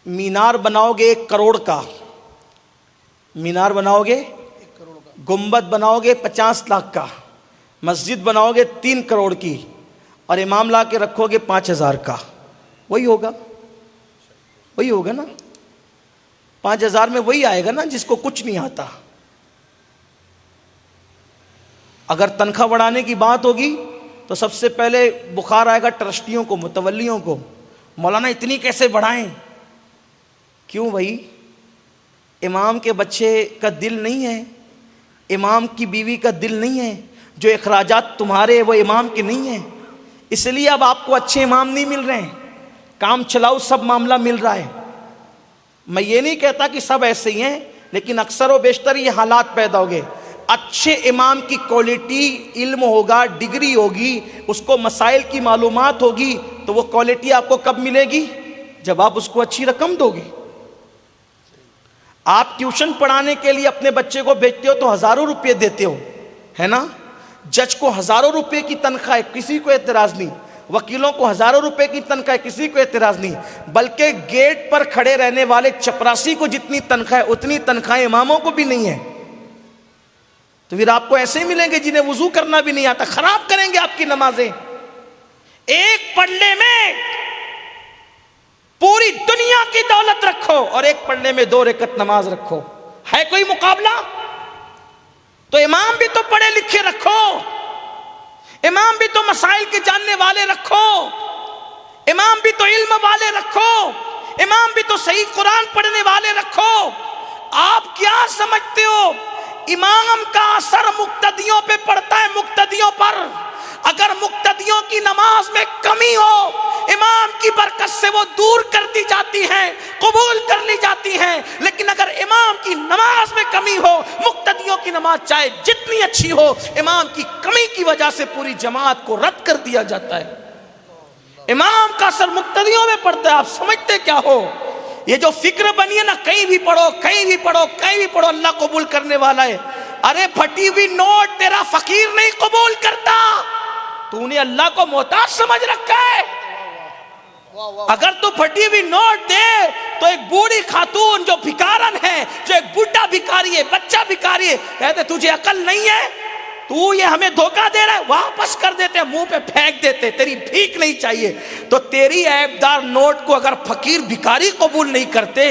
मीनार बनाओगे 1 करोड़ का, मीनार बनाओगे 1 करोड़ का, गुंबद बनाओगे 50 लाख का, मस्जिद बनाओगे 3 करोड़ की, और इमाम ला के रखोगे 5,000 का, वही होगा, वही होगा ना। 5,000 में वही आएगा ना जिसको कुछ नहीं आता। अगर तनख्वाह बढ़ाने की बात होगी तो सबसे पहले बुखार आएगा ट्रस्टियों को, मुतवल्लियों को, मौलाना इतनी कैसे बढ़ाएं। क्यों भाई, इमाम के बच्चे का दिल नहीं है, इमाम की बीवी का दिल नहीं है, जो अखराजात तुम्हारे वो इमाम के नहीं है, इसलिए अब आपको अच्छे इमाम नहीं मिल रहे हैं, काम चलाओ सब मामला मिल रहा है। मैं ये नहीं कहता कि सब ऐसे ही हैं, लेकिन अक्सर व बेशतर ये हालात पैदा हो गए। अच्छे इमाम की क्वालिटी, इल्म होगा, डिग्री होगी, उसको मसाइल की मालूमात होगी, तो वो क्वालिटी आपको कब मिलेगी? जब आप उसको अच्छी रकम दोगे। आप ट्यूशन पढ़ाने के लिए अपने बच्चे को भेजते हो तो हजारों रुपये देते हो, है ना। जज को हजारों रुपए की तनख्वाह है, किसी को एतराज नहीं। वकीलों को हजारों रुपए की तनख्वाह है, किसी को एतराज नहीं। बल्कि गेट पर खड़े रहने वाले चपरासी को जितनी तनख्वाह है उतनी तनख्वाह इमामों को भी नहीं है। तो फिर आपको ऐसे ही मिलेंगे जिन्हें वुजू करना भी नहीं आता, खराब करेंगे आपकी नमाजें। एक पढ़ने में पूरी दुनिया की दौलत रखो और एक पढ़ने में 2 रकअत नमाज रखो, है कोई मुकाबला? तो इमाम भी तो पढ़े लिखे रखो, इमाम भी तो मसाइल के जानने वाले रखो, इमाम भी तो इल्म वाले रखो, इमाम भी तो सही कुरान पढ़ने वाले रखो। आप क्या समझते हो इमाम का असर मुक्तदियों पे पड़ता है, मुक्तदियों पर। अगर मुक्तदियों की नमाज में कमी हो, इमाम की बरकत से वो दूर कर दी जाती है, कबूल कर ली जाती है। लेकिन अगर इमाम की नमाज में कमी हो, मुक्तदियों की नमाज चाहे जितनी अच्छी हो, इमाम की कमी की वजह से पूरी जमात को रद्द कर दिया जाता है। इमाम का असर मुक्तदियों में पड़ता है। आप समझते क्या हो? ये जो फिक्र बनी है ना, कहीं भी पढ़ो, कहीं भी पढ़ो, कहीं भी पढ़ो, अल्लाह कबूल करने वाला है। अरे फटी हुई नोट तेरा फकीर नहीं कबूल करता, तूने अल्लाह को मोहताज समझ रखा है। अगर तू फटी हुई नोट दे तो एक बूढ़ी खातून जो भिखारन है, जो एक बूढ़ा भिखारी है, बच्चा भिखारी है, कहते तुझे अकल नहीं है, तू ये हमें धोखा दे रहा है, वापस कर देते, मुंह पे फेंक देते, तेरी भीख नहीं चाहिए। तो तेरी ऐबदार नोट को अगर फकीर भिखारी कबूल नहीं करते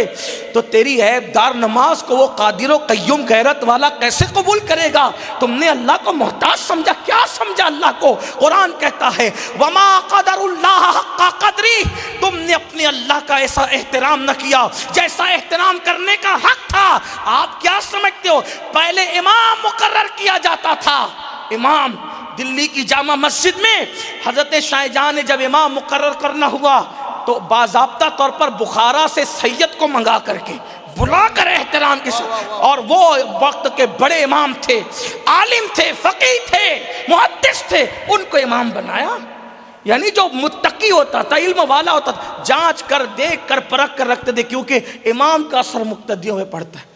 तो तेरी ऐबदार नमाज को वो कादिर कय्यूम गैरत वाला कैसे कबूल करेगा? तुमने अल्लाह को मोहताज समझा, क्या समझा अल्लाह को? कुरान कहता है वमा क़दरुल्लाह हक़्क़ क़द्री, तुमने अपने अल्लाह का ऐसा एहतराम न किया जैसा एहतराम करने का हक था। आप क्या समझते हो? पहले इमाम मुकर्रर किया जाता था। इमाम दिल्ली की जामा मस्जिद में हजरत शाहजहां ने जब इमाम मुकर्रर करना हुआ तो बाज़ाब्ता तौर पर बुखारा से सैयद को मंगा करके बुलाकर एहतराम के साथ, और वो वक्त के बड़े इमाम थे, आलिम थे, फकीह थे, मुहद्दिस थे, उनको इमाम बनाया। यानी जो मुत्तकी होता था, इल्म वाला होता था, जांच कर, देख कर, परख कर रखते थे, क्योंकि इमाम का असर मुक्तदियों में पड़ता है।